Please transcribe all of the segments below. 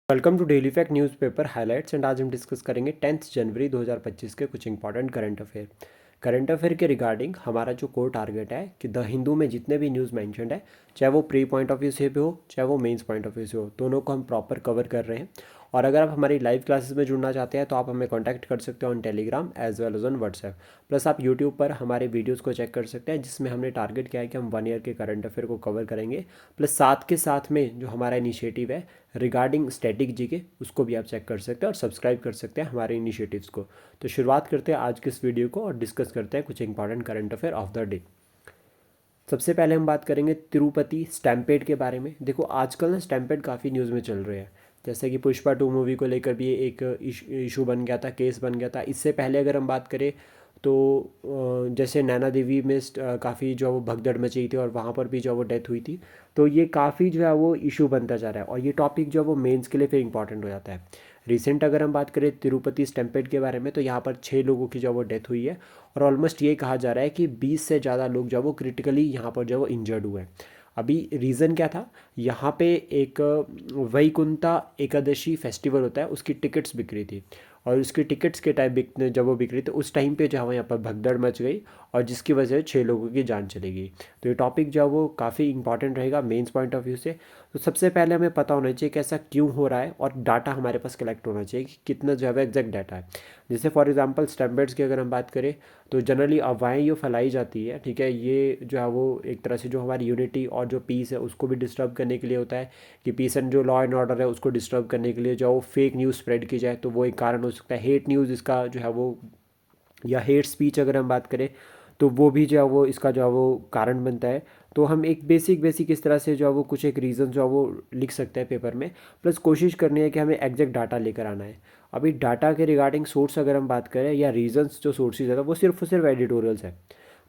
Welcome to daily fact newspaper highlights and आज हम discuss करेंगे 10 जनवरी 2025 के कुछ इंपॉर्टेंट करंट अफेयर के रिगार्डिंग हमारा जो कोर टारगेट है कि द हिंदू में जितने भी न्यूज़ मेंशन्ड है, चाहे वो प्री पॉइंट ऑफ व्यू से भी हो चाहे वो मेंस पॉइंट ऑफ व्यू से हो, दोनों को हम प्रॉपर कवर कर रहे हैं। और अगर आप हमारी लाइव क्लासेस में जुड़ना चाहते हैं तो आप हमें कॉन्टैक्ट कर सकते हो on Telegram as well as on WhatsApp. Plus आप यूट्यूब पर हमारे वीडियोज़ को चेक कर सकते हैं जिसमें हमने टारगेट किया है कि हम 1 ईयर के करंट अफेयर को कवर करेंगे। प्लस साथ के साथ में जो हमारा इनिशिएटिव है रिगार्डिंग स्टैटिक जीके उसको भी आप चेक कर सकते हैं और सब्सक्राइब कर सकते हैं हमारे इनिशिएटिव्स को। तो शुरुआत करते हैं आज के इस वीडियो को और डिस्कस करते हैं कुछ important current affair of the day. सबसे पहले हम बात करेंगे तिरुपति स्टैम्पेड के बारे में। देखो आजकल ना स्टैम्पेड काफ़ी न्यूज़ में चल रहे हैं, जैसे कि पुष्पा 2 मूवी को लेकर भी एक इशू बन गया था, केस बन गया था। इससे पहले अगर हम बात करें तो जैसे नैना देवी में काफ़ी जो है वो भगदड़ मची थी और वहाँ पर भी जो है वो डेथ हुई थी। तो ये काफ़ी जो है वो इशू बनता जा रहा है और ये टॉपिक जो है वो मेंस के लिए फिर इंपॉर्टेंट हो जाता है। रिसेंट अगर हम बात करें तिरुपति स्टैम्पेड के बारे में तो यहाँ पर 6 लोगों की जो है वो डेथ हुई है और ऑलमोस्ट ये कहा जा रहा है कि 20 से ज़्यादा लोग जो है वो क्रिटिकली यहाँ पर जो है वो इंजर्ड हुए हैं। अभी रीज़न क्या था, यहाँ पे एक वैकुंठा एकादशी फेस्टिवल होता है, उसकी टिकट्स बिक रही थी और उसकी टिकट्स के टाइम बिकने जब वो बिक रही थी उस टाइम पे जो है यहाँ पर भगदड़ मच गई और जिसकी वजह से 6 लोगों की जान चली गई। तो ये टॉपिक जो है वो काफ़ी इंपॉर्टेंट रहेगा मेंस पॉइंट ऑफ व्यू से। तो सबसे पहले हमें पता होना चाहिए कि ऐसा क्यों हो रहा है और डाटा हमारे पास कलेक्ट होना चाहिए कि कितना जो है एग्जैक्ट डाटा है। जैसे फॉर एग्जांपल स्टैम्पेड्स की अगर हम बात करें तो जनरली अफवाहें ये फैलाई जाती है, ठीक है, ये जो है वो एक तरह से जो हमारी यूनिटी और जो पीस है उसको भी डिस्टर्ब करने के लिए होता है कि पीस एंड जो लॉ एंड ऑर्डर है उसको डिस्टर्ब करने के लिए जो वो फेक न्यूज़ स्प्रेड की जाए, तो वो एक कारण हो सकता है। हेट न्यूज़ इसका जो है वो, या हेट स्पीच अगर हम बात करें तो वो भी जो है वो इसका जो है वो कारण बनता है। तो हम एक बेसिक इस तरह से जो है वो कुछ एक रीज़न जो है वो लिख सकते हैं पेपर में। प्लस कोशिश करनी है कि हमें एग्जैक्ट डाटा लेकर आना है। अभी डाटा के रिगार्डिंग सोर्स अगर हम बात करें या रीजंस जो सोर्सेज है वो सिर्फ और सिर्फ एडिटोरियल्स है।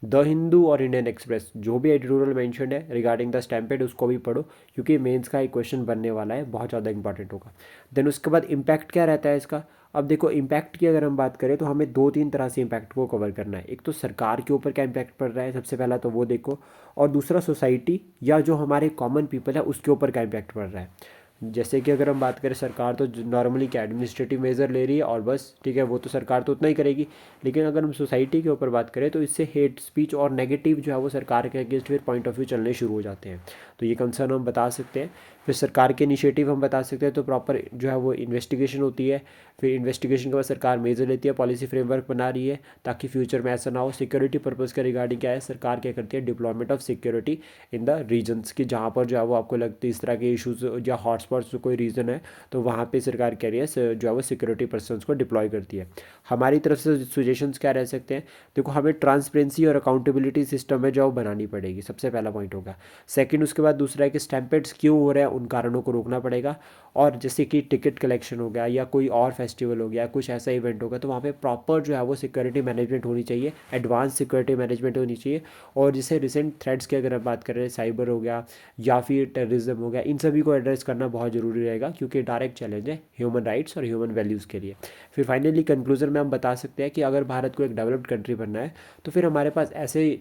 द हिंदू और इंडियन एक्सप्रेस जो भी एडिटोरियल मेंशन है रिगार्डिंग द स्टैम्पेड उसको भी पढ़ो क्योंकि मेंस का एक क्वेश्चन बनने वाला है, बहुत ज़्यादा इंपॉर्टेंट होगा। देन उसके बाद इम्पैक्ट क्या रहता है इसका। अब देखो इम्पैक्ट की अगर हम बात करें तो हमें 2-3 तरह से इम्पैक्ट को कवर करना है। एक तो सरकार के ऊपर क्या इम्पैक्ट पड़ रहा है सबसे पहला तो वो देखो, और दूसरा सोसाइटी या जो हमारे कॉमन पीपल है उसके ऊपर क्या इम्पैक्ट पड़ रहा है। जैसे कि अगर हम बात करें सरकार तो नॉर्मली क्या एडमिनिस्ट्रेटिव मेजर ले रही है और बस, ठीक है, वो तो सरकार तो उतना ही करेगी। लेकिन अगर हम सोसाइटी के ऊपर बात करें तो इससे हेट स्पीच और नेगेटिव जो है वो सरकार के अगेंस्ट फिर पॉइंट ऑफ व्यू चलने शुरू हो जाते हैं। तो ये कंसर्न हम बता सकते हैं। फिर सरकार के इनिशिएटिव हम बता सकते हैं, तो प्रॉपर जो है वो इन्वेस्टिगेशन होती है। फिर इन्वेस्टिगेशन के बाद सरकार मेजर लेती है, पॉलिसी फ्रेमवर्क बना रही है ताकि फ्यूचर में ऐसा ना हो। सिक्योरिटी पर्पज़ के रिगार्डिंग क्या है, सरकार क्या करती है, deployment of security in the regions की जहाँ पर जो है वो आपको लगती है इस तरह के इशूज़ या हॉटस्पॉट्स कोई रीज़न है तो वहाँ पे सरकार कह रही है जो है वो सिक्योरिटी पर्सनस को डिप्लॉय करती है। हमारी तरफ से सजेशंस क्या रह सकते हैं, देखो हमें ट्रांसपेरेंसी और अकाउंटेबिलिटी सिस्टम है जो वो बनानी पड़ेगी, सबसे पहला पॉइंट होगा। सेकंड उसके बाद दूसरा है कि स्टैम्पेड्स क्यों हो रहे हैं उन कारणों को रोकना पड़ेगा। और जैसे कि टिकट कलेक्शन हो गया या कोई और फेस्टिवल हो गया, कुछ ऐसा इवेंट होगा तो वहाँ पे प्रॉपर जो है वो सिक्योरिटी मैनेजमेंट होनी चाहिए, एडवांस सिक्योरिटी मैनेजमेंट होनी चाहिए। और जैसे रिसेंट थ्रेड्स की अगर हम बात करें, साइबर हो गया या फिर टेररिज्म हो गया, इन सभी को एड्रेस करना बहुत ज़रूरी रहेगा क्योंकि डायरेक्ट चैलेंज है ह्यूमन राइट्स और ह्यूमन वैल्यूज़ के लिए। फिर फाइनली कंक्लूजन में हम बता सकते हैं कि अगर भारत को एक डेवलप्ड कंट्री बनना है तो फिर हमारे पास ऐसे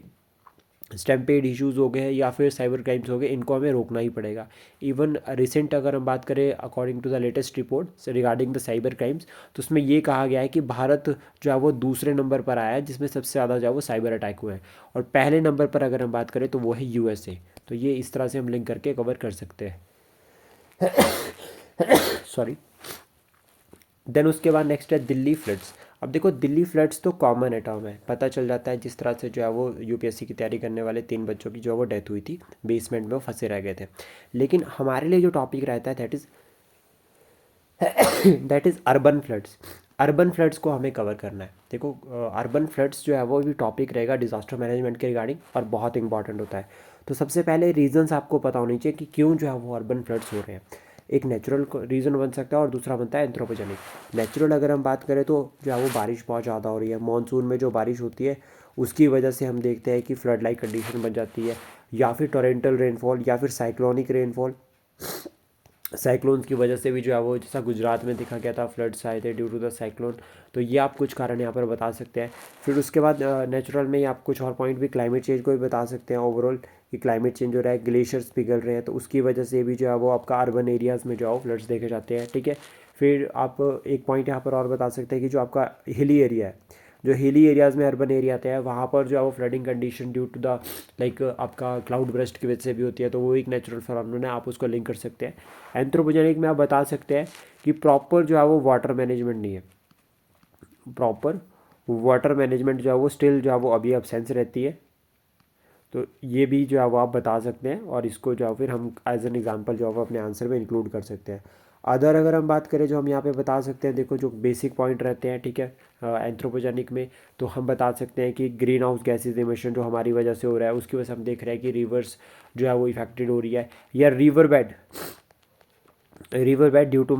स्टैम्पेड इश्यूज़ हो गए या फिर साइबर क्राइम्स हो गए, इनको हमें रोकना ही पड़ेगा। इवन रिसेंट अगर हम बात करें according to the latest report regarding the cyber crimes, तो उसमें ये कहा गया है कि भारत जो है वो दूसरे नंबर पर आया है जिसमें सबसे ज़्यादा जो है वो साइबर अटैक हुए हैं, और पहले नंबर पर अगर हम बात करें तो वो है यूएसए। तो ये इस तरह से हम लिंक करके कवर कर सकते हैं। सॉरी। देन उसके बाद नेक्स्ट है दिल्ली फ्लड्स। अब देखो दिल्ली फ्लड्स तो कॉमन है, टर्म है, पता चल जाता है जिस तरह से जो है वो यूपीएससी की तैयारी करने वाले 3 बच्चों की जो है वो डेथ हुई थी, बेसमेंट में वो फंसे रह गए थे। लेकिन हमारे लिए जो टॉपिक रहता है that is urban floods. Urban floods को हमें कवर करना है। देखो अर्बन फ्लड्स जो है वो भी टॉपिक रहेगा डिज़ास्टर मैनेजमेंट के रिगार्डिंग और बहुत इंपॉर्टेंट होता है। तो सबसे पहले रीजंस आपको पता होनी चाहिए कि क्यों जो है वो अर्बन फ्लड्स हो रहे हैं। एक नेचुरल रीज़न बन सकता है और दूसरा बनता है एंथ्रोपोजेनिक। नेचुरल अगर हम बात करें तो जो है वो बारिश बहुत ज़्यादा हो रही है, मानसून में जो बारिश होती है उसकी वजह से हम देखते हैं कि फ्लड लाइक कंडीशन बन जाती है, या फिर टोरेंटल रेनफॉल या फिर साइक्लोनिक रेनफॉल। साइक्लोन्स की वजह से भी जो है वो, जैसा गुजरात में देखा गया था, फ्लड्स आए थे ड्यू टू द साइक्लोन। तो ये आप कुछ कारण यहाँ पर बता सकते हैं। फिर उसके बाद नेचुरल में ही आप कुछ और पॉइंट भी क्लाइमेट चेंज को भी बता सकते हैं ओवरऑल, कि क्लाइमेट चेंज हो रहा है, ग्लेशियर्स पिघल रहे हैं, तो उसकी वजह से भी जो है वो आपका अर्बन एरियाज़ में जो है फ्लड्स देखे जाते हैं। ठीक है, फिर आप एक पॉइंट यहाँ पर और बता सकते हैं कि जो आपका हिली एरिया है, जो हिली एरियाज़ में अर्बन एरिया आते हैं, वहाँ पर जो है वो flooding condition due to the like आपका क्लाउड ब्रस्ट की वजह से भी होती है, तो वो एक नेचुरल फिनोमेनन है, आप उसको लिंक कर सकते हैं। एंथ्रोपोजेनिक में आप बता सकते हैं कि प्रॉपर जो है वो वाटर मैनेजमेंट नहीं है, प्रॉपर वाटर मैनेजमेंट जो है वो स्टिल जो है वो अभी एब्सेंस रहती है। तो ये भी जो है वो आप बता सकते हैं, और इसको जो है फिर हम एज एन एग्जांपल जो है वो अपने आंसर में इंक्लूड कर सकते हैं। अदर अगर हम बात करें, जो हम यहाँ पे बता सकते हैं, देखो जो बेसिक पॉइंट रहते हैं, ठीक है, एंथ्रोपोजेनिक में, तो हम बता सकते हैं कि ग्रीन हाउस गैसेज इमिशन जो हमारी वजह से हो रहा है, उसकी वजह से हम देख रहे हैं कि रिवर्स जो है वो इफेक्टेड हो रही है, या river bed due to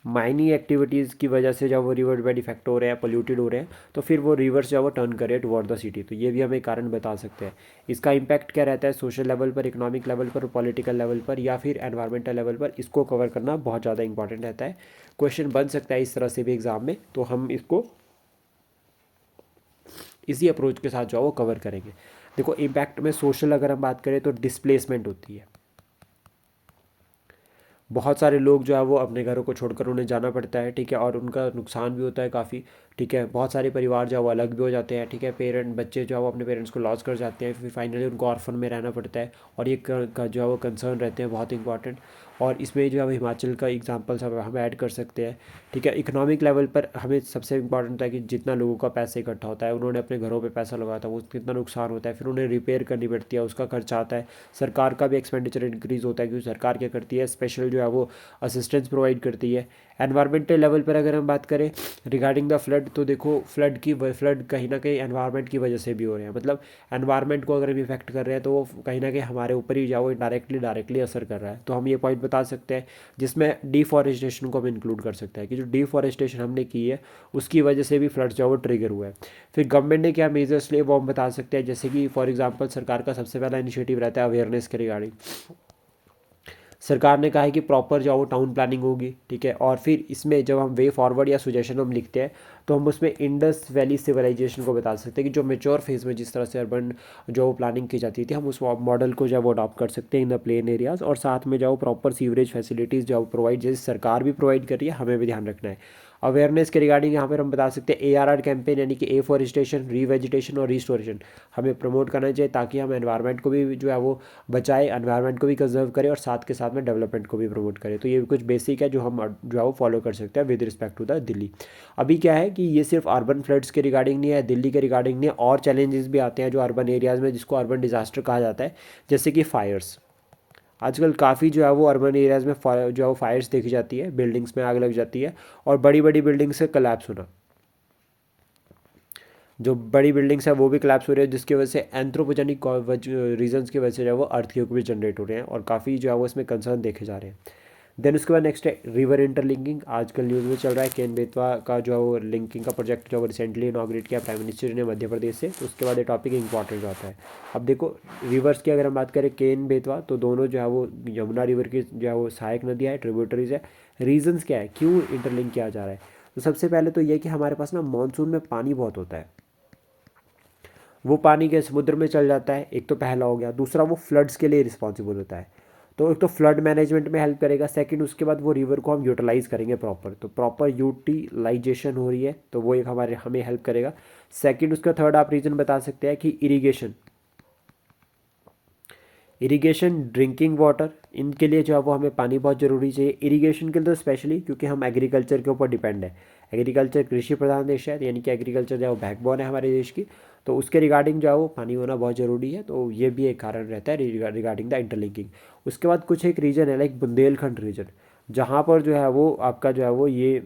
mining activities की वजह से जब वो रिवर बेड इफेक्ट हो रहे हैं, पोल्यूटेड हो रहे हैं, तो फिर वो रिवर्स जो है वो टर्न करे टुवर्ड द सिटी। तो ये भी हम एक कारण बता सकते हैं। इसका इम्पैक्ट क्या रहता है सोशल लेवल पर, इकोनॉमिक लेवल पर, पॉलिटिकल लेवल पर, या फिर एनवायरमेंटल लेवल पर, इसको कवर करना बहुत ज़्यादा इंपॉर्टेंट रहता है। क्वेश्चन बन सकता है इस तरह से भी एग्जाम में, तो हम इसको इसी अप्रोच के साथ जो है वो कवर करेंगे। देखो इम्पैक्ट में सोशल अगर हम बात करें तो डिस्प्लेसमेंट होती है, बहुत सारे लोग जो है वो अपने घरों को छोड़कर उन्हें जाना पड़ता है, ठीक है, और उनका नुकसान भी होता है काफ़ी। ठीक है, बहुत सारे परिवार जो है वो अलग भी हो जाते हैं, ठीक है, बच्चे जो है वो अपने पेरेंट्स को लॉस कर जाते हैं, फिर फाइनली उनको ऑर्फन में रहना पड़ता है, और ये जो है वो कंसर्न रहते हैं बहुत इंपॉर्टेंट। और इसमें जो है वो हिमाचल का एग्जाम्पल सब हम ऐड कर सकते हैं। ठीक है, इकोनॉमिक लेवल पर हमें सबसे इंपॉर्टेंट है कि जितना लोगों का पैसा इकट्ठा होता है, उन्होंने अपने घरों पे पैसा लगाया था, वो कितना नुकसान होता है, फिर उन्हें रिपेयर करनी पड़ती है, उसका खर्चा आता है। सरकार का भी एक्सपेंडिचर इंक्रीज़ होता है, क्योंकि सरकार क्या करती है, स्पेशल जो है वो असिस्टेंस प्रोवाइड करती है। एनवायरमेंटल लेवल पर अगर हम बात करें रिगार्डिंग द फ्लड, तो देखो फ्लड कहीं ना कहीं एनवायरनमेंट की वजह से भी हो रहे हैं, मतलब एनवायरनमेंट को अगर हम इफेक्ट कर रहे हैं तो वो कहीं ना कहीं हमारे ऊपर ही जाओ डायरेक्टली असर कर रहा है। तो हम ये पॉइंट बता सकते हैं, जिसमें डिफॉरेस्टेशन को हम इंक्लूड कर सकते हैं, कि जो डिफॉरेस्टेशन हमने की है उसकी वजह से भी फ्लड जो है वो ट्रिगर हुआ है। फिर गवर्नमेंट ने क्या मेजर्स लिए वो हम बता सकते हैं, जैसे कि फॉर एग्जाम्पल सरकार का सबसे पहला इनिशिएटिव रहता है अवेयरनेस के रिगार्डिंग। सरकार ने कहा है कि प्रॉपर जो है वो टाउन प्लानिंग होगी, ठीक है, और फिर इसमें जब हम वे फॉरवर्ड या सुजेशन हम लिखते हैं, तो हम उसमें इंडस वैली सिविलाइजेशन को बता सकते हैं, कि जो मेच्योर फेज में जिस तरह से अर्बन जो प्लानिंग की जाती थी, हम उस मॉडल को जो है वो अडॉप्ट कर सकते हैं इन द प्लेन एरियाज, और साथ में जो प्रॉपर सीवरेज फैसिलिटीज़ जो प्रोवाइड, जैसे सरकार भी प्रोवाइड कर रही है, हमें भी ध्यान रखना है। अवेयरनेस के रिगार्डिंग यहाँ पर हम बता सकते हैं ARR कैंपेन, यानी कि एफॉरेस्टेशन, रीवेजिटेशन और रिस्टोरेशन हमें प्रमोट करना चाहिए, ताकि हम एनवायरनमेंट को भी जो है वो बचाए, एनवायरनमेंट को भी कंजर्व करें, और साथ के साथ में डेवलपमेंट को भी प्रमोट करें। तो ये कुछ बेसिक है जो हम जो है वो फॉलो कर सकते हैं with respect to the Delhi. अभी क्या है कि ये सिर्फ अर्बन फ्लड्स के रिगार्डिंग नहीं है, दिल्ली के रिगार्डिंग नहीं है, और चैलेंजेस भी आते हैं जो अर्बन एरियाज़ में, जिसको अर्बन डिजास्टर कहा जाता है, जैसे कि फायर्स। आजकल काफ़ी जो है वो अर्बन एरियाज़ में जो है वो फायर्स देखी जाती है, बिल्डिंग्स में आग लग जाती है, और बड़ी बड़ी बिल्डिंग्स से कलैप्स होना, जो बड़ी बिल्डिंग्स है वो भी कलैप्स हो रही है, जिसकी वजह से एंथ्रोपोजेनिक रीजंस की वजह से जो है वो अर्थक्वेक भी जनरेट हो रहे हैं, और काफ़ी जो है वो इसमें कंसर्न देखे जा रहे हैं। देन उसके बाद नेक्स्ट है रिवर इंटरलिंकिंग। आजकल न्यूज़ में चल रहा है, केन बेतवा का जो है वो लिंकिंग का प्रोजेक्ट जो रिसेंटली इनॉग्रेट किया प्राइम मिनिस्टर ने मध्य प्रदेश से, तो उसके बाद ये टॉपिक इंपॉर्टेंट होता है। अब देखो रिवर्स की अगर हम बात करें, केन बेतवा, तो दोनों जो है वो यमुना रिवर की जो है वो सहायक नदियाँ है, ट्रिब्यूटरीज है। रीजंस क्या है, क्यों इंटरलिंक किया जा रहा है? तो सबसे पहले तो ये कि हमारे पास ना मानसून में पानी बहुत होता है, वो पानी के समुद्र में चल जाता है, एक तो पहला हो गया। दूसरा, वो फ्लड्स के लिए रिस्पॉन्सिबल होता है, तो एक तो फ्लड मैनेजमेंट में हेल्प करेगा। सेकंड, उसके बाद वो रिवर को हम यूटिलाइज करेंगे प्रॉपर, तो प्रॉपर यूटिलाइजेशन हो रही है, तो वो एक हमें हेल्प करेगा। सेकंड, उसका थर्ड आप रीज़न बता सकते हैं कि इरिगेशन ड्रिंकिंग वाटर, इनके लिए जो है वो हमें पानी बहुत ज़रूरी चाहिए। इरिगेशन के लिए तो स्पेशली, क्योंकि हम एग्रीकल्चर के ऊपर डिपेंड है, एग्रीकल्चर कृषि प्रधान देश है, यानी कि एग्रीकल्चर जो है वो बैकबोन है हमारे देश की, तो उसके रिगार्डिंग जो है वो पानी होना बहुत ज़रूरी है। तो ये भी एक कारण रहता है रिगार्डिंग द इंटरलिंकिंग। उसके बाद कुछ एक रीजन है लाइक बुंदेलखंड रीजन, जहाँ पर जो है वो आपका जो है वो ये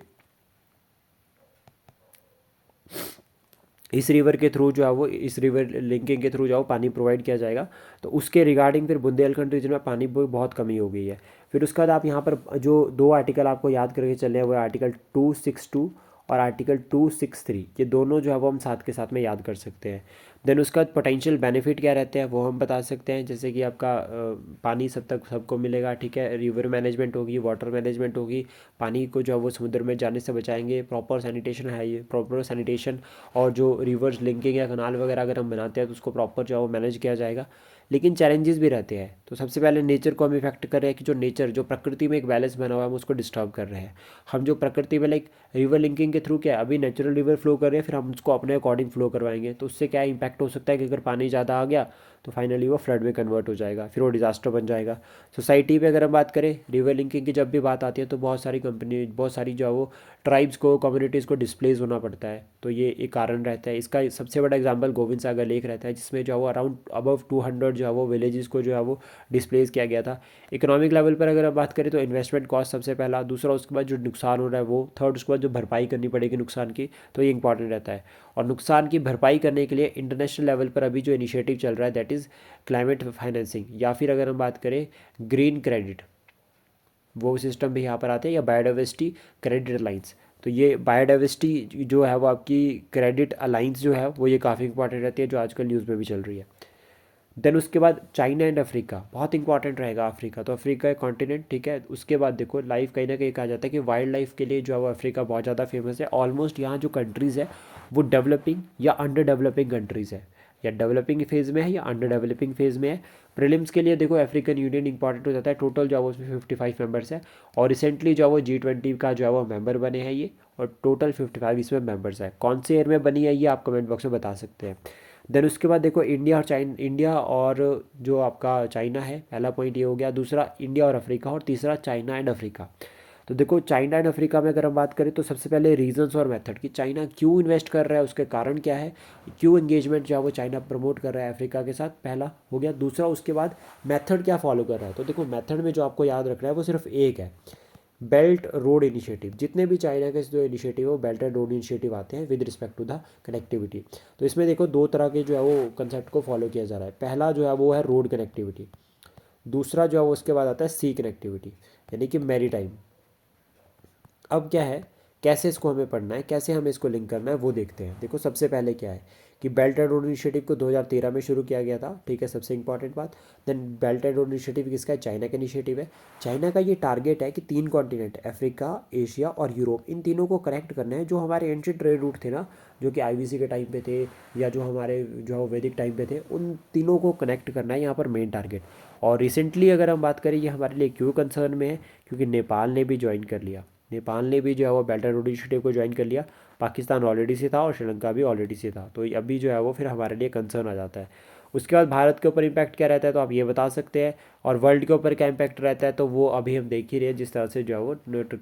इस रिवर के थ्रू जो है वो, इस रिवर लिंकिंग के थ्रू जो है वो पानी प्रोवाइड किया जाएगा, तो उसके रिगार्डिंग फिर बुंदेलखंड रीजन में पानी बहुत कमी हो गई है। फिर उसके बाद आप यहाँ पर जो दो आर्टिकल आपको याद करके चले हैं, वो आर्टिकल 262 और आर्टिकल 263, ये दोनों जो है वो हम साथ के साथ में याद कर सकते हैं। देन उसका पोटेंशियल बेनिफिट क्या रहते हैं वो हम बता सकते हैं, जैसे कि आपका पानी सब तक सबको मिलेगा, ठीक है, रिवर मैनेजमेंट होगी, वाटर मैनेजमेंट होगी, पानी को जो है वो समुद्र में जाने से बचाएंगे, प्रॉपर सैनिटेशन है ये, प्रॉपर सैनिटेशन, और जो रिवर्स लिंकिंग या कनाल वगैरह अगर हम बनाते हैं तो उसको प्रॉपर जो है वो मैनेज किया जाएगा। लेकिन चैलेंजेस भी रहते हैं। तो सबसे पहले नेचर को हम इफेक्ट कर रहे हैं कि जो नेचर जो प्रकृति में एक बैलेंस बना हुआ है हम उसको डिस्टर्ब कर रहे हैं। हम जो प्रकृति में लाइक रिवर लिंकिंग के थ्रू क्या है, अभी नेचुरल रिवर फ्लो कर रहे हैं, फिर हम उसको अपने अकॉर्डिंग फ्लो करवाएंगे, तो उससे क्या इम्पैक्ट हो सकता है कि अगर पानी ज़्यादा आ गया तो फाइनली वो फ्लड में कन्वर्ट हो जाएगा, फिर वो डिजास्टर बन जाएगा। सोसाइटी पे अगर हम बात करें रिवर लिंकिंग की जब भी बात आती है तो बहुत सारी कंपनी, बहुत सारी जो है वो ट्राइब्स को, कम्युनिटीज़ को डिस्प्लेस होना पड़ता है, तो ये एक कारण रहता है। इसका सबसे बड़ा एग्जांपल गोविंद सागर लेक रहता है, जिसमें जो है वो अराउंड अबव 200 जो है वो विलेजेस को जो है वो डिस्प्लेस किया गया था। इकोनॉमिक लेवल पर अगर हम बात करें तो इन्वेस्टमेंट कॉस्ट सबसे पहला, दूसरा उसके बाद जो नुकसान हो रहा है वो, थर्ड उसके बाद जो भरपाई करनी पड़ेगी नुकसान की, तो ये इंपॉर्टेंट रहता है। और नुकसान की भरपाई करने के लिए इंटरनेशनल लेवल पर अभी जो इनिशिएटिव चल रहा है दैट इज़ क्लाइमेट फाइनेंसिंग, या फिर अगर हम बात करें ग्रीन क्रेडिट, वो सिस्टम भी यहाँ पर आते हैं, या बायोडाइवर्सिटी क्रेडिट अलाइंस। तो ये बायोडाइवर्सिटी जो है वो आपकी क्रेडिट अलाइंस जो है वो ये काफ़ी इंपॉर्टेंट रहती है, जो आजकल न्यूज़ में भी चल रही है। देन उसके बाद चाइना एंड अफ्रीका बहुत इंपॉर्टेंट रहेगा। अफ्रीका तो अफ्रीका एक कॉन्टिनेंट, ठीक है। उसके बाद देखो लाइफ कहीं ना कहीं कहा जाता है कि वाइल्ड लाइफ के लिए जो है वो अफ्रीका बहुत ज़्यादा फेमस है। ऑलमोस्ट यहाँ जो कंट्रीज़ है वो डेवलपिंग या अंडर डेवलपिंग कंट्रीज़ है, या डेवलपिंग फेज़ में है या अंडर डेवलपिंग फेज़ में है। प्रीलिम्स के लिए देखो अफ्रीकन यूनियन इंपॉर्टेंट हो जाता है, टोटल जो है वो उसमें 55 मेंबर्स है, और रिसेंटली जो है वो G20 का जो है वो मेंबर बने हैं ये, और टोटल 55 इसमें मेंबर्स है। कौन से ईयर में बनी है ये आप कमेंट बॉक्स में बता सकते हैं। देन उसके बाद देखो इंडिया और जो आपका चाइना है, पहला पॉइंट ये हो गया, दूसरा इंडिया और अफ्रीका, और तीसरा चाइना एंड अफ्रीका। तो देखो चाइना एंड अफ्रीका में अगर हम बात करें तो सबसे पहले रीजंस और मेथड कि चाइना क्यों इन्वेस्ट कर रहा है, उसके कारण क्या है, क्यों एंगेजमेंट जो है वो चाइना प्रमोट कर रहा है अफ्रीका के साथ, पहला हो गया। दूसरा उसके बाद मेथड क्या फॉलो कर रहा है। तो देखो मेथड में जो आपको याद रखना है वो सिर्फ एक है, बेल्ट रोड इनिशिएटिव। जितने भी चाइना के जो इनिशिएटिव है वो बेल्ट एंड रोड इनिशिएटिव आते हैं with respect to the connectivity. तो इसमें देखो दो तरह के जो है वो कंसेप्ट को फॉलो किया जा रहा है। पहला जो है वो है रोड कनेक्टिविटी, दूसरा जो है वो उसके बाद आता है सी कनेक्टिविटी, यानी कि मैरी टाइम। अब क्या है, कैसे इसको हमें पढ़ना है, कैसे हमें इसको लिंक करना है वो देखते हैं। देखो सबसे पहले क्या है कि बेल्ट एंड रोड इनिशिएटिव को 2013 में शुरू किया गया था, ठीक है, सबसे इंपॉर्टेंट बात। Then belt and road initiative किसका है, चाइना का इनिशिएटिव है। चाइना का ये टारगेट है कि 3 कॉन्टिनेंट अफ्रीका, एशिया और यूरोप, इन तीनों को कनेक्ट करना है। जो हमारे एंशिएंट ट्रेड रूट थे ना, जो कि IBC के टाइम पे थे, या जो हमारे जो वैदिक टाइम पे थे, उन तीनों को कनेक्ट करना है यहाँ पर मेन टारगेट। और रिसेंटली अगर हम बात करें ये हमारे लिए क्यों कंसर्न में है, क्योंकि नेपाल ने भी ज्वाइन कर लिया। नेपाल ने भी जो है वो बेल्ट एंड रोड इनिशिएटिव को ज्वाइन कर लिया। पाकिस्तान ऑलरेडी से था और श्रीलंका भी ऑलरेडी से था, तो अभी जो है वो फिर हमारे लिए कंसर्न आ जाता है। उसके बाद भारत के ऊपर इम्पैक्ट क्या रहता है तो आप ये बता सकते हैं, और वर्ल्ड के ऊपर क्या इम्पैक्ट रहता है तो वो अभी हम देख ही रहे हैं, जिस तरह से जो है वो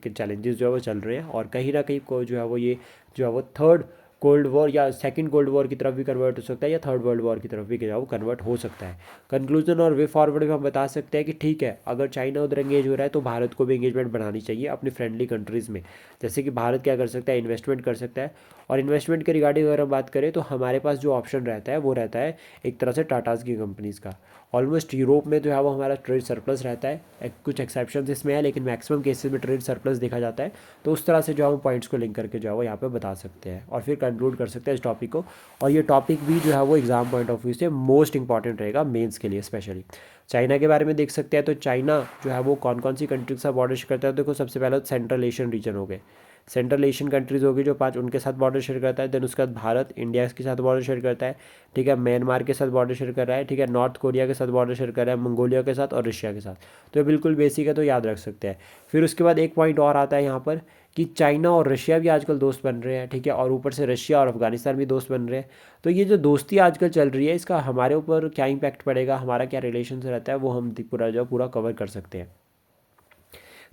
चैलेंजेस जो है वो चल रहे हैं। और कहीं ना कहीं को जो है वो ये जो है वो थर्ड कोल्ड वॉर या सेकंड कोल्ड वॉर की तरफ भी कन्वर्ट हो सकता है, या थर्ड वर्ल्ड वॉर की तरफ भी जो है वो कन्वर्ट हो सकता है। कंक्लूजन और वे फॉरवर्ड में हम बता सकते हैं कि ठीक है, अगर चाइना उधर एंगेज हो रहा है तो भारत को भी एंगेजमेंट बढ़ानी चाहिए अपनी फ्रेंडली कंट्रीज़ में। जैसे कि भारत क्या कर सकता है, इन्वेस्टमेंट कर सकता है। और इन्वेस्टमेंट के रिगार्डिंग अगर हम बात करें तो हमारे पास जो ऑप्शन रहता है वो रहता है एक तरह से टाटाज़ की कंपनीज़ का। ऑलमोस्ट यूरोप में जो है वो हमारा ट्रेड सरप्लस रहता है, कुछ एक्सेप्शंस इसमें है, लेकिन मैक्सिमम केसेस में ट्रेड सरप्लस देखा जाता है। तो उस तरह से जो हम पॉइंट्स को लिंक करके जो है वो यहाँ पे बता सकते हैं, और फिर कंक्लूड कर सकते हैं इस टॉपिक को। और ये टॉपिक भी जो है वो एग्जाम पॉइंट ऑफ व्यू से मोस्ट इंपॉर्टेंट रहेगा मेंस के लिए स्पेशली। चाइना के बारे में देख सकते हैं, तो चाइना जो है वो कौन कौन सी कंट्री के साथ बॉर्डर शेयर करता है। देखो सबसे पहले सेंट्रल एशियन रीजन हो गए, सेंट्रल एशियन कंट्रीज़ होगी जो 5, उनके साथ बॉर्डर शेयर करता है। देन उसके बाद भारत इंडिया के साथ बॉर्डर शेयर करता है, ठीक है, म्यांमार के साथ बॉर्डर शेयर कर रहा है, ठीक है, नॉर्थ कोरिया के साथ बॉर्डर शेयर कर रहा है, मंगोलिया के साथ और रशिया के साथ। तो ये बिल्कुल बेसिक है, तो याद रख सकते हैं। फिर उसके बाद एक पॉइंट और आता है यहाँ पर कि चाइना और रशिया भी आजकल दोस्त बन रहे हैं, ठीक है, और ऊपर से रशिया और अफगानिस्तान भी दोस्त बन रहे हैं। तो ये जो दोस्ती आजकल चल रही है इसका हमारे ऊपर क्या इम्पैक्ट पड़ेगा, हमारा क्या रिलेशन रहता है, वो हम पूरा कवर कर सकते हैं।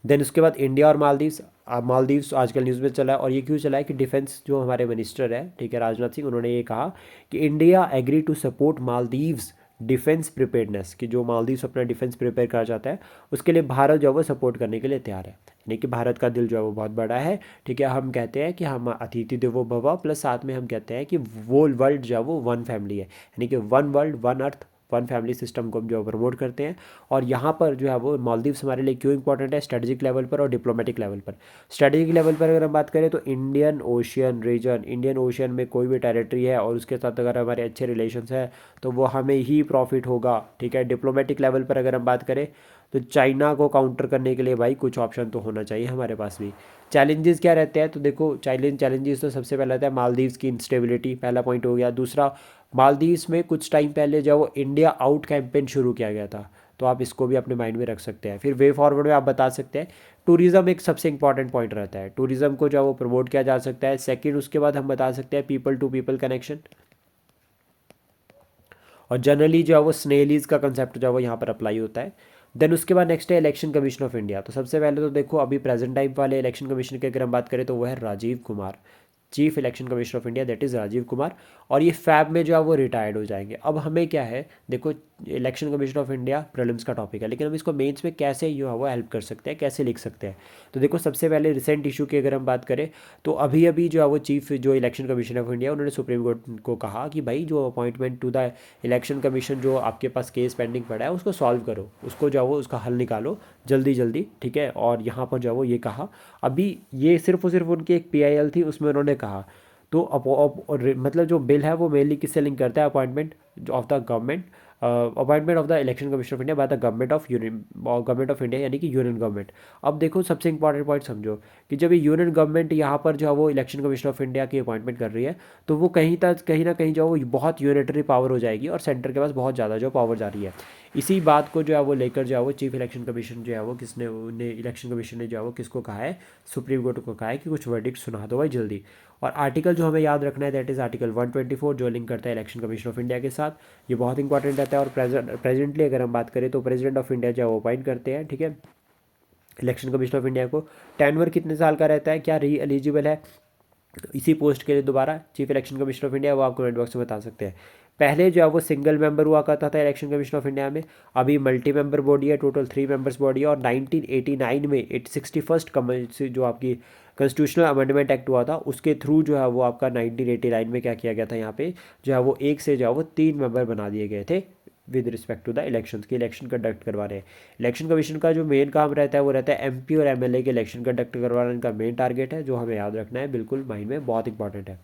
देन उसके बाद इंडिया और मालदीव्स। मालदीव्स आजकल न्यूज़ में चला है, और ये क्यों चला है कि डिफेंस जो हमारे मिनिस्टर है, ठीक है, राजनाथ सिंह, उन्होंने ये कहा कि India agree to support Maldives defence preparedness, कि जो मालदीव्स अपना डिफेंस प्रिपेयर करना चाहता है उसके लिए भारत जो है वो सपोर्ट करने के लिए तैयार है। यानी कि भारत का दिल जो है वो बहुत बड़ा है, ठीक है। हम कहते हैं कि हम अतिथि देवो भव, प्लस साथ में हम कहते हैं कि वो वर्ल्ड जो है वो वन फैमिली है, यानी कि one world one earth one family system को हम जो प्रमोट करते हैं। और यहाँ पर जो है वो मालदीव्स हमारे लिए क्यों इंपॉर्टेंट है, स्ट्रेटेजिक लेवल पर और डिप्लोमेटिक लेवल पर। स्ट्रेटेजिक लेवल पर अगर हम बात करें तो Indian Ocean region, Indian Ocean में कोई भी टेरिटरी है और उसके साथ अगर हमारे अच्छे रिलेशंस हैं तो वो हमें ही प्रॉफिट होगा, ठीक है। डिप्लोमेटिक लेवल पर अगर हम बात करें तो चाइना को काउंटर करने के लिए भाई कुछ ऑप्शन तो होना चाहिए हमारे पास भी। चैलेंजेस क्या रहते हैं, तो देखो चैलेंजेस तो सबसे पहला आता है मालदीव्स की इंस्टेबिलिटी, पहला पॉइंट हो गया। दूसरा, मालदीव्स में कुछ टाइम पहले जब वो इंडिया आउट कैंपेन शुरू किया गया था, तो आप इसको भी अपने माइंड में रख सकते हैं। फिर वे फॉरवर्ड में आप बता सकते हैं टूरिज़्म एक सबसे इंपॉर्टेंट पॉइंट रहता है, टूरिज़्म को जो है वो प्रमोट किया जा सकता है। सेकंड, उसके बाद हम बता सकते हैं पीपल टू पीपल कनेक्शन, और जनरली जो है वो स्नेलीज का कंसेप्ट जो है वो यहाँ पर अप्लाई होता है। देन उसके बाद नेक्स्ट है इलेक्शन कमीशन ऑफ इंडिया। तो सबसे पहले तो देखो अभी प्रेजेंट टाइम वाले इलेक्शन कमीशन की अगर हम बात करें तो वो है Rajiv Kumar, chief election commissioner of India, that is Rajiv Kumar. और ये फैब में जो है वो रिटायर्ड हो जाएंगे। अब हमें क्या है, देखो election commissioner of India prelims का टॉपिक है, लेकिन हम इसको मेंस में कैसे जो है वो हेल्प कर सकते हैं, कैसे लिख सकते हैं। तो देखो सबसे पहले रिसेंट इशू की अगर हम बात करें तो अभी अभी जो है वो चीफ जो इलेक्शन कमीशन ऑफ इंडिया, उन्होंने सुप्रीम कोर्ट को कहा कि भाई जो appointment to the election commission जो आपके पास केस पेंडिंग पड़ा है उसको सॉल्व करो, उसको जो है वो उसका हल निकालो जल्दी जल्दी, ठीक है। और यहाँ पर जो है वो ये कहा, अभी ये सिर्फ और सिर्फ उनकी एक PIL थी, उसमें उन्होंने कहा। तो मतलब जो बिल है वो मेनली किससे लिंक करता है, appointment of the government, appointment of the election commission of India by the government of India, यानी कि यूनियन गवर्नमेंट। अब देखो सबसे इंपॉर्टेंट पॉइंट समझो कि जब ये यूनियन गवर्नमेंट यहाँ पर जो है वो इलेक्शन कमीशन ऑफ इंडिया की अपॉइंटमेंट कर रही है, तो वो कहीं ना कहीं जो है वो बहुत यूनिटरी पावर हो जाएगी और सेंटर के पास बहुत ज़्यादा जो पावर जा रही है। इसी बात को जो है वो लेकर जो है वो चीफ इलेक्शन कमीशन जो है वो किसने उन्हें इलेक्शन कमीशन ने जो है वो किसको कहा है, सुप्रीम कोर्ट को कहा है कि कुछ वर्डिक्ट सुना दो भाई जल्दी। और आर्टिकल जो हमें याद रखना है दैट इज़ आर्टिकल 124 जो लिंक करता है इलेक्शन कमीशन ऑफ इंडिया के साथ, ये बहुत इंपॉर्टेंट रहता है। और प्रेजेंटली अगर हम बात करें तो प्रेसिडेंट ऑफ इंडिया जो है वो अपॉइंट करते हैं, ठीक है, इलेक्शन कमीशन ऑफ इंडिया को। टेनवर कितने साल का रहता है, क्या री एलिजिबल है इसी पोस्ट के लिए दोबारा chief election commissioner of India, वो आपको कमेंट बॉक्स में बता सकते हैं। पहले जो है वो सिंगल मेंबर हुआ करता था इलेक्शन कमीशन ऑफ इंडिया में, अभी मल्टी मेंबर बॉडी है, टोटल 3 मेंबर्स बॉडी है। और 1989 में 61st जो आपकी कॉन्स्टिट्यूशनल अमेंडमेंट एक्ट हुआ था उसके थ्रू जो है वो आपका 1989 में क्या किया गया था, यहाँ पे जो है वो एक से जो है वो 3 मेंबर बना दिए गए थे with respect to the elections की, इलेक्शन कंडक्ट करवा रहे हैं। इलेक्शन कमीशन का जो मेन काम रहता है वो रहता है MP और MLA के इलेक्शन कंडक्ट करवाना, इनका मेन टारगेट है, जो हमें याद रखना है, बिल्कुल माइंड में बहुत इंपॉर्टेंट है।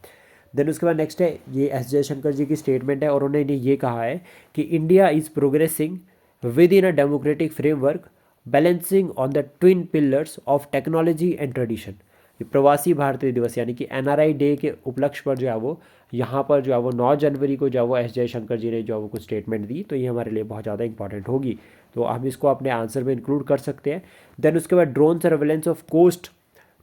देन उसके बाद नेक्स्ट है ये S जयशंकर जी की स्टेटमेंट है और उन्होंने ये कहा है कि India is progressing with in a democratic framework balancing on the twin pillars of technology and tradition. ये प्रवासी भारतीय दिवस यानी कि NRI डे के उपलक्ष्य पर जो है वो यहाँ पर जो है वो 9 जनवरी को जो है वो S जयशंकर जी ने जो है वो कुछ स्टेटमेंट दी, तो ये हमारे लिए बहुत ज़्यादा इंपॉर्टेंट होगी, तो हम इसको अपने आंसर में इंक्लूड कर सकते हैं। देन उसके बाद drone surveillance of coast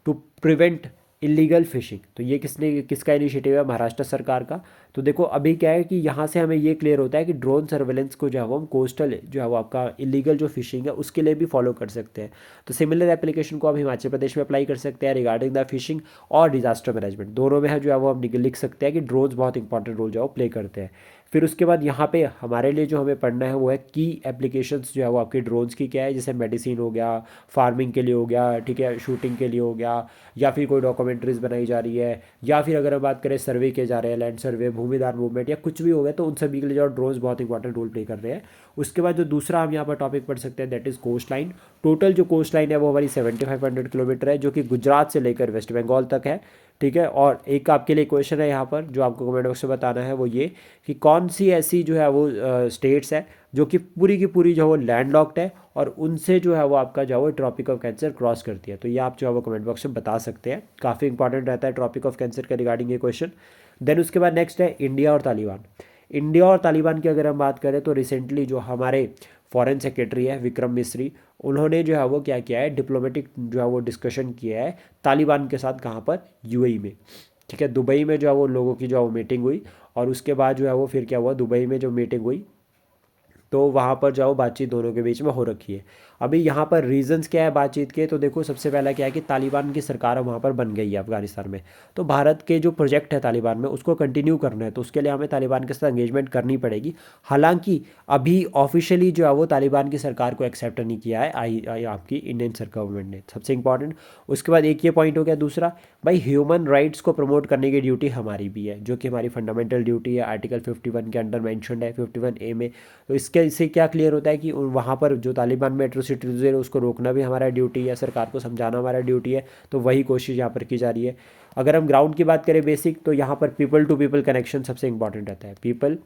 to prevent illegal fishing, तो ये किसका इनिशिएटिव है, महाराष्ट्र सरकार का। तो देखो अभी क्या है कि यहाँ से हमें ये क्लियर होता है कि ड्रोन सर्वेलेंस को जो है वो हम कोस्टल जो है वो आपका इलीगल जो फिशिंग है उसके लिए भी फॉलो कर सकते हैं। तो सिमिलर एप्लीकेशन को हम हिमाचल प्रदेश में अप्लाई कर सकते हैं रिगार्डिंग द फिशिंग और डिजास्टर मैनेजमेंट, दोनों में है जो है वो हम लिख सकते हैं कि ड्रोन्स बहुत इंपॉर्टेंट रोल जो है वो प्ले करते हैं। फिर उसके बाद यहाँ पे हमारे लिए जो हमें पढ़ना है वो है की एप्लीकेशंस जो है वो आपके ड्रोन्स की क्या है, जैसे मेडिसिन हो गया, फार्मिंग के लिए हो गया, ठीक है, शूटिंग के लिए हो गया, या फिर कोई डॉक्यूमेंट्रीज बनाई जा रही है, या फिर अगर हम बात करें सर्वे किए जा रहे हैं, लैंड सर्वे, भूमिदार मूवमेंट या कुछ भी हो गया, तो उन सभी के लिए जो ड्रोन्स बहुत इंपॉर्टेंट रोल प्ले कर रहे हैं। उसके बाद जो दूसरा हम यहाँ पर टॉपिक पढ़ सकते हैं that is coast line. Total जो कोस्ट लाइन है वो हमारी 7500 किलोमीटर है, जो कि गुजरात से लेकर वेस्ट बंगाल तक है, ठीक है। और एक आपके लिए क्वेश्चन है यहाँ पर जो आपको कमेंट बॉक्स में बताना है, वो ये कि कौन सी ऐसी जो है वो स्टेट्स है जो कि पूरी की पूरी जो है वो लैंडलॉक्ड है और उनसे जो है वो आपका जो है वो ट्रॉपिक ऑफ कैंसर क्रॉस करती है। तो ये आप जो है वो कमेंट बॉक्स में बता सकते हैं, काफ़ी इंपॉर्टेंट रहता है ट्रॉपिक ऑफ कैंसर के रिगार्डिंग ये क्वेश्चन। देन उसके बाद नेक्स्ट है इंडिया और तालिबान। इंडिया और तालिबान की अगर हम बात करें तो रिसेंटली जो हमारे फॉरेन सेक्रेटरी है विक्रम मिस्री, उन्होंने जो है वो क्या किया है, डिप्लोमेटिक जो है वो डिस्कशन किया है तालिबान के साथ, कहाँ पर, UAE में, ठीक है। दुबई में जो है वो लोगों की जो है वो मीटिंग हुई और उसके बाद जो है वो फिर क्या हुआ, दुबई में जो मीटिंग हुई तो वहाँ पर जाओ बातचीत दोनों के बीच में हो रखी है। अभी यहाँ पर रीजंस क्या है बातचीत के, तो देखो सबसे पहला क्या है कि तालिबान की सरकार वहाँ पर बन गई है अफगानिस्तान में। तो भारत के जो प्रोजेक्ट है तालिबान में उसको कंटिन्यू करना है, तो उसके लिए हमें तालिबान के साथ एंगेजमेंट करनी पड़ेगी। हालांकि अभी ऑफिशियली जो है वो तालिबान की सरकार को एक्सेप्ट नहीं किया है आपकी इंडियन सर गवर्नमेंट ने, सबसे इंपॉर्टेंट। उसके बाद एक ये पॉइंट हो गया। दूसरा, भाई ह्यूमन राइट्स को प्रमोट करने की ड्यूटी हमारी भी है, जो कि हमारी फंडामेंटल ड्यूटी है, आर्टिकल 51 के अंडर मैंशनड है, 51A में। तो इससे क्या क्लियर होता है कि वहाँ पर जो तालिबान में एट्रोसिटीज है उसको रोकना भी हमारा ड्यूटी है, सरकार को समझाना हमारा ड्यूटी है। तो वही कोशिश यहाँ पर की जा रही है। अगर हम ग्राउंड की बात करें बेसिक, तो यहाँ पर पीपल टू पीपल कनेक्शन सबसे इंपॉर्टेंट रहता है। पीपल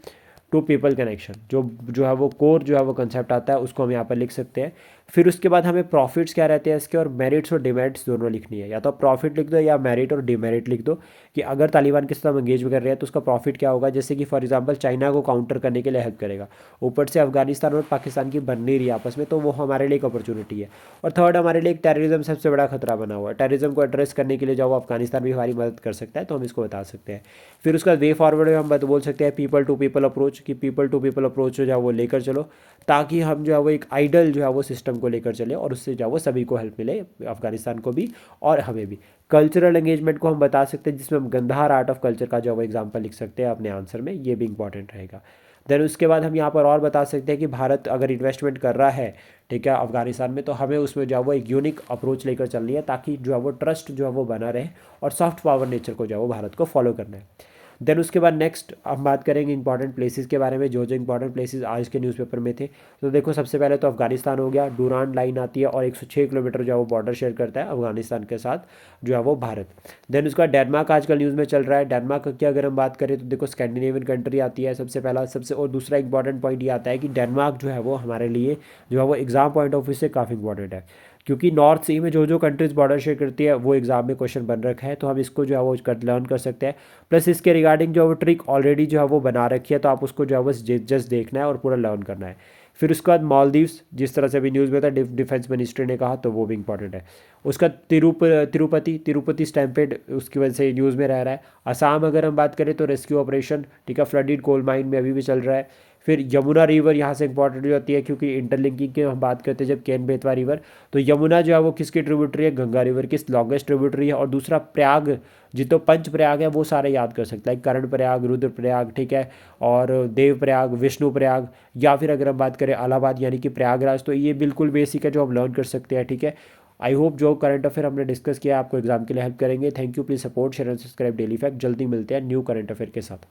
टू पीपल कनेक्शन जो है वो कोर जो है वो कंसेप्ट आता है, उसको हम यहाँ पर लिख सकते हैं। फिर उसके बाद हमें प्रॉफिट्स क्या रहते हैं इसके, और मेरिट्स और डिमेरिट्स दोनों लिखनी है। या तो प्रॉफिट लिख दो या मेरिट और डिमेरिट लिख दो कि अगर तालिबान के साथ हम एंगेज कर रहे हैं तो उसका प्रॉफिट क्या होगा। जैसे कि फॉर एग्जांपल चाइना को काउंटर करने के लिए हेल्प करेगा, ऊपर से अफगानिस्तान और पाकिस्तान की बन नहीं रही आपस में, तो वो हमारे लिए एक अपॉर्चुनिटी है। और थर्ड, हमारे लिए एक टेररिज्म सबसे बड़ा खतरा बना हुआ है। टेररिज्म को एड्रेस करने के लिए जो अफगानिस्तान भी हमारी मदद कर सकता है, तो हम इसको बता सकते हैं। फिर उसका वे फॉरवर्ड में हम बोल सकते हैं पीपल टू पीपल अप्रोच, कि पीपल टू पीपल अप्रोच जो है वो लेकर चलो, ताकि हम जो है वो एक आइडल जो है वो सिस्टम को लेकर चले और उससे जो है वो सभी को हेल्प मिले, अफगानिस्तान को भी और हमें भी। कल्चरल एंगेजमेंट को हम बता सकते हैं, जिसमें हम गंधार आर्ट ऑफ कल्चर का जो है वो एग्जाम्पल लिख सकते हैं अपने आंसर में, ये भी इंपॉर्टेंट रहेगा। देन उसके बाद हम यहाँ पर और बता सकते हैं कि भारत अगर इन्वेस्टमेंट कर रहा है, ठीक है, अफगानिस्तान में, तो हमें उसमें जो है वो एक यूनिक अप्रोच लेकर चलनी है, ताकि जो है वो ट्रस्ट जो है वो बना रहे और सॉफ्ट पावर नेचर को जो है वो भारत को फॉलो करना है। देन उसके बाद नेक्स्ट हम बात करेंगे इंपॉर्टेंट प्लेसेस के बारे में, जो जो इंपॉर्टेंट प्लेसेस आज के न्यूज़पेपर में थे। तो देखो सबसे पहले तो अफगानिस्तान हो गया, डूरान लाइन आती है और 106 किलोमीटर जो है वो बॉर्डर शेयर करता है अफगानिस्तान के साथ जो है वो भारत। देन उसका डेनमार्क आजकल न्यूज़ में चल रहा है। डेनमार्क की अगर हम बात करें तो देखो स्कैंडिनेवियन कंट्री आती है सबसे पहला, सबसे। और दूसरा इंपॉर्टेंट पॉइंट ये आता है कि डेनमार्क जो है वो हमारे लिए जो है वो एग्जाम पॉइंट ऑफ व्यू से काफ़ी इंपॉर्टेंट है, क्योंकि नॉर्थ सी में जो जो कंट्रीज़ बॉर्डर शेयर करती है वो एग्जाम में क्वेश्चन बन रखा है, तो हम इसको जो है वो लर्न कर सकते हैं। प्लस इसके रिगार्डिंग जो है वो ट्रिक ऑलरेडी जो है वो बना रखी है, तो आप उसको जो है वो जस्ट देखना है और पूरा लर्न करना है। फिर उसके बाद मालदीव्स, जिस तरह से अभी न्यूज़ में था डिफेंस मिनिस्ट्री ने कहा, तो वो भी इंपॉर्टेंट है। उसका तिरुपति स्टैम्पेड उसकी वजह से न्यूज़ में रह रहा है। असम अगर हम बात करें तो रेस्क्यू ऑपरेशन, ठीक है, फ्लडेड कोल माइन में अभी भी चल रहा है। फिर यमुना रिवर यहाँ से इंपॉर्टेंट हो जाती है, क्योंकि इंटरलिंकिंग की हम बात करते हैं जब केन बेतवा रिवर, तो यमुना जो है वो किसकी ट्रिब्यूटरी है, गंगा रिवर की लॉन्गेस्ट ट्रिब्यूटरी है। और दूसरा प्रयाग, जितो पंच प्रयाग है वो सारे याद कर सकता है, कर्ण प्रयाग, रुद्र प्रयाग, ठीक है, और देव प्रयाग, विष्णु प्रयाग, या फिर अगर हम बात करें इलाहाबाद यानी कि प्रयागराज, तो ये बिल्कुल बेसिक है जो हम लर्न कर सकते हैं, ठीक है। आई होप जो करंट अफेयर हमने डिस्कस किया आपको एग्जाम के लिए हेल्प करेंगे। Thank you, please support, share and subscribe daily fact. जल्दी मिलते हैं न्यू करंट अफेयर के साथ।